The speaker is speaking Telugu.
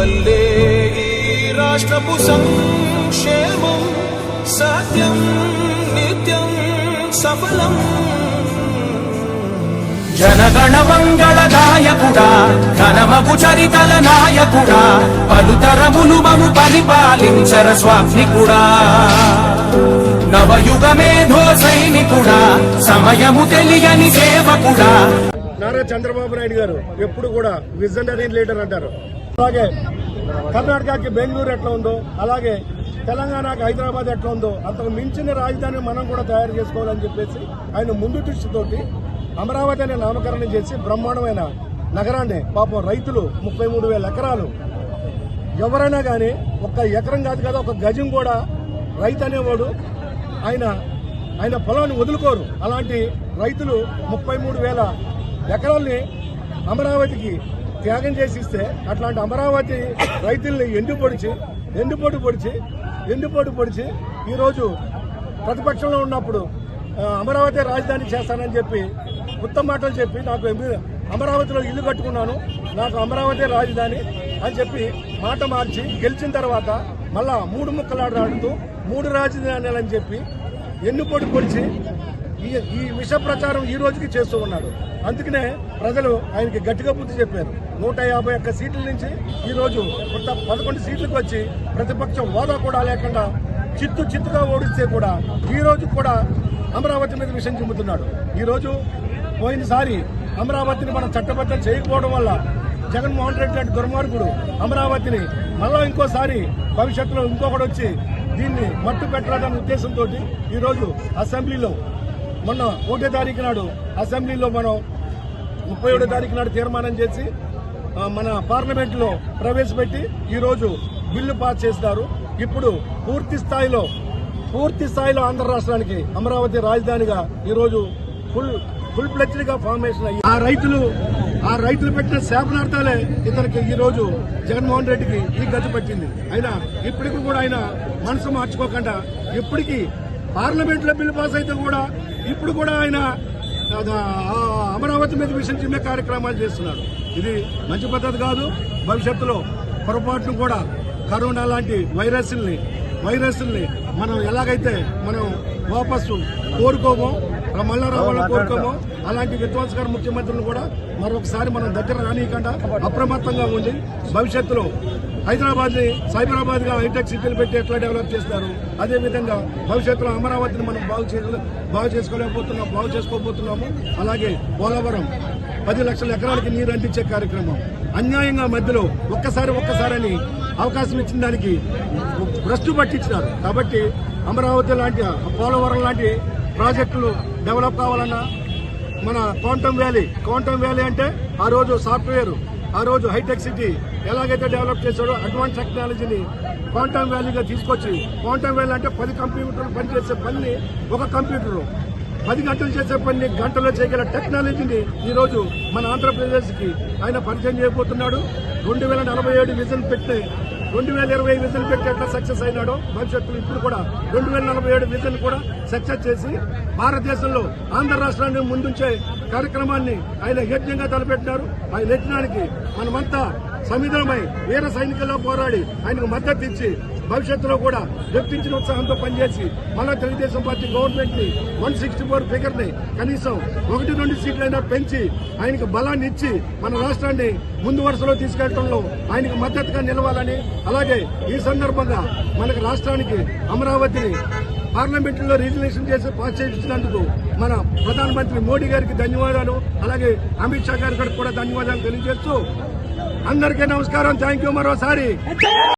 వల్లే ఈ రాష్ట్రపు సంక్షేమం సత్యం నిత్యం సఫలం. జనగణ మంగళదాయకుడా ఘనమగు చరితల నాయకుడా పలుతరములు మము పరిపాలించర స్వామికుడా నవయుగ మేధో సైనికుడా సమయము తెలియని సేవకుడా. నారా చంద్రబాబు నాయుడు గారు ఎప్పుడు కూడా విజనరీ లీడర్ అంటారు. అలాగే కర్ణాటకకి బెంగళూరు ఎట్లా ఉందో, అలాగే తెలంగాణకి హైదరాబాద్ ఎట్లా ఉందో అంతకు మించిన రాజధాని మనం కూడా తయారు చేసుకోవాలని చెప్పేసి ఆయన ముందు దృష్టితోటి అమరావతి అనే నామకరణం చేసి బ్రహ్మాండమైన నగరాన్ని పాపం రైతులు 33,000 ఎకరాలు ఎవరైనా కానీ ఒక్క ఎకరం కాదు కదా ఒక గజం కూడా రైతు అనేవాడు ఆయన పొలాన్ని వదులుకోరు. అలాంటి రైతులు 33,000 ఎకరాల్ని అమరావతికి త్యాగం చేసి ఇస్తే అట్లాంటి అమరావతి రైతుల్ని ఎండుపోటు పొడిచి ఈరోజు ప్రతిపక్షంలో ఉన్నప్పుడు అమరావతి రాజధాని చేస్తానని చెప్పి ఉత్తమ మాటలు చెప్పి నాకు అమరావతిలో ఇల్లు కట్టుకున్నాను, నాకు అమరావతి రాజధాని అని చెప్పి మాట మార్చి గెలిచిన తర్వాత మళ్ళా 3 ముక్కలాడుతూ 3 రాజధానులు అని చెప్పి ఎన్నుపోటు పొడిచి ఈ విష ప్రచారం ఈ రోజుకి చేస్తూ ఉన్నాడు. అందుకనే ప్రజలు ఆయనకి గట్టిగా బుద్ధి చెప్పారు. 151 సీట్ల నుంచి ఈ రోజు 11 సీట్లకు వచ్చి ప్రతిపక్షం హోదా కూడా లేకుండా చిత్తుగా ఓడిస్తే కూడా ఈ రోజు కూడా అమరావతి మీద విషయం చెబుతున్నాడు. ఈ రోజు పోయినసారి అమరావతిని మనం చట్టబద్ధం చేయకపోవడం వల్ల జగన్మోహన్ రెడ్డి లాంటి దుర్మార్గుడు అమరావతిని మళ్ళా ఇంకోసారి భవిష్యత్తులో ఇంకొకటి వచ్చి దీన్ని మట్టు పెట్టాలనే ఉద్దేశంతో ఈరోజు అసెంబ్లీలో మొన్న 1వ తారీఖు నాడు అసెంబ్లీలో మనం 31వ తారీఖు నాడు తీర్మానం చేసి మన పార్లమెంట్లో ప్రవేశపెట్టి ఈరోజు బిల్లు పాస్ చేస్తారు. ఇప్పుడు పూర్తి స్థాయిలో ఆంధ్ర రాష్ట్రానికి అమరావతి రాజధానిగా ఈరోజు ఫుల్ ఫ్లెడ్జ్డ్ గా ఫార్మేషన్ అయ్యి ఆ రైతులు పెట్టిన శాపనార్థాలే ఇతనికి ఈ రోజు జగన్మోహన్ రెడ్డికి ఈ గతి పట్టింది. అయినా ఇప్పటికి కూడా ఆయన మనసు మార్చుకోకుండా ఇప్పటికీ పార్లమెంట్ లో బిల్లు పాస్ అయితే కూడా ఇప్పుడు కూడా ఆయన అమరావతి మీద విషయం చిమ్మే కార్యక్రమాలు చేస్తున్నాడు. ఇది మంచి పద్ధతి కాదు. భవిష్యత్తులో పొరపాటును కూడా కరోనా లాంటి వైరస్ల్ని మనం ఎలాగైతే మనం వాపసు కోరుకోమో మళ్ళా రావాలని కోరుకోమో అలాంటి విధ్వంసకర ముఖ్యమంత్రులను కూడా మరొకసారి మనం దగ్గర రానియకుండా అప్రమత్తంగా ఉండి భవిష్యత్తులో హైదరాబాద్ ని సైబరాబాద్ గా హైటెక్ సిటీలు పెట్టి ఎట్లా డెవలప్ చేస్తారు, అదేవిధంగా భవిష్యత్తులో అమరావతిని మనం బాగు చేసుకోబోతున్నాము. అలాగే పోలవరం 10 లక్షల ఎకరాలకి నీరు అందించే కార్యక్రమం అన్యాయంగా మధ్యలో ఒక్కసారి అని అవకాశం ఇచ్చిన దానికి భ్రష్టు పట్టించినారు. కాబట్టి అమరావతి లాంటి పోలవరం లాంటి ప్రాజెక్టులు డెవలప్ కావాలన్నా మన క్వాంటమ్ వ్యాలీ అంటే ఆ రోజు సాఫ్ట్వేర్, ఆ రోజు హైటెక్ సిటీ ఎలాగైతే డెవలప్ చేశాడో అడ్వాన్స్ టెక్నాలజీని క్వాంటమ్ వ్యాలీగా తీసుకొచ్చి క్వాంటమ్ వ్యాలీ అంటే 10 కంప్యూటర్లు పనిచేసే పనిని ఒక కంప్యూటర్ 10 గంటలు చేసే పని గంటల్లో చేయగల టెక్నాలజీని ఈ రోజు మన ఆంధ్రప్రదేశ్ కి ఆయన పరిచయం చేయబోతున్నాడు. 2047 విజన్ పెట్టి 2020 విజన్ పెట్టి ఎట్లా సక్సెస్ అయినాడో భవిష్యత్తులో ఇప్పుడు కూడా 2047 విజన్ కూడా సక్సెస్ చేసి భారతదేశంలో ఆంధ్ర రాష్ట్రాన్ని ముందుంచే కార్యక్రమాన్ని ఆయన యజ్ఞంగా తలపెట్టినారు. ఆయన యజ్ఞానికి మనమంతా సమిధమై వీర సైనికుల్లో పోరాడి ఆయనకు మద్దతు ఇచ్చి భవిష్యత్తులో కూడా రెప్పించిన ఉత్సాహంతో పనిచేసి మళ్ళా తెలుగుదేశం పార్టీ గవర్నమెంట్ ని 164 ఫిగర్ ని కనీసం 1-2 సీట్లైనా పెంచి ఆయనకు బలాన్ని ఇచ్చి మన రాష్ట్రాన్ని ముందు వరుసలో తీసుకెళ్లడంలో ఆయనకు మద్దతుగా నిలవాలని, అలాగే ఈ సందర్భంగా మనకు రాష్ట్రానికి అమరావతిని పార్లమెంట్లో రిజల్యూషన్ చేసి పాస్ చేయించినందుకు మన ప్రధానమంత్రి మోడీ గారికి ధన్యవాదాలు, అలాగే అమిత్ షా గారికి కూడా ధన్యవాదాలు తెలియజేస్తూ అందరికీ నమస్కారం. థ్యాంక్ యూ మరోసారి.